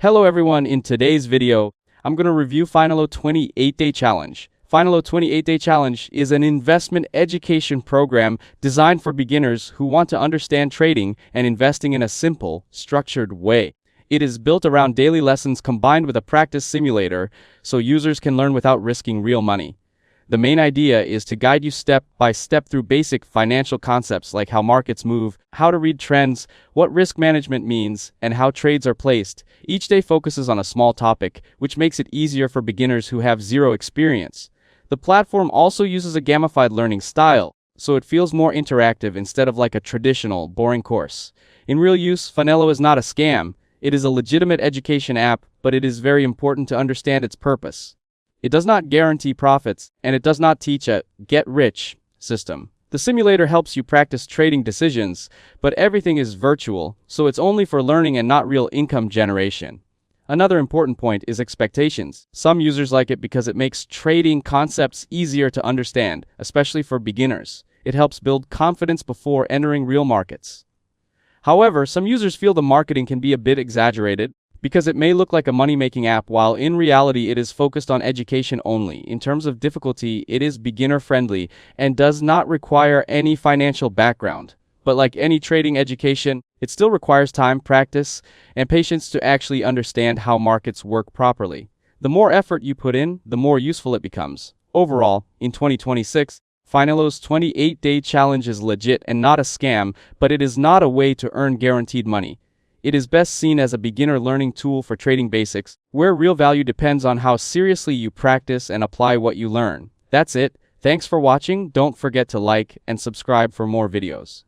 Hello everyone, in today's video, I'm going to review Finelo 28-Day Challenge. Finelo 28-Day Challenge is an investment education program designed for beginners who want to understand trading and investing in a simple, structured way. It is built around daily lessons combined with a practice simulator so users can learn without risking real money. The main idea is to guide you step by step through basic financial concepts like how markets move, how to read trends, what risk management means, and how trades are placed. Each day focuses on a small topic, which makes it easier for beginners who have zero experience. The platform also uses a gamified learning style, so it feels more interactive instead of like a traditional, boring course. In real use, Finelo is not a scam. It is a legitimate education app, but it is very important to understand its purpose. It does not guarantee profits, and it does not teach a get-rich system. The simulator helps you practice trading decisions, but everything is virtual, so it's only for learning and not real income generation. Another important point is expectations. Some users like it because it makes trading concepts easier to understand, especially for beginners. It helps build confidence before entering real markets. However, some users feel the marketing can be a bit exaggerated, because it may look like a money-making app while in reality it is focused on education only. In terms of difficulty, it is beginner-friendly and does not require any financial background. But like any trading education, it still requires time, practice, and patience to actually understand how markets work properly. The more effort you put in, the more useful it becomes. Overall, in 2026, Finelo's 28-Day Challenge is legit and not a scam, but it is not a way to earn guaranteed money. It is best seen as a beginner learning tool for trading basics, where real value depends on how seriously you practice and apply what you learn. That's it. Thanks for watching. Don't forget to like and subscribe for more videos.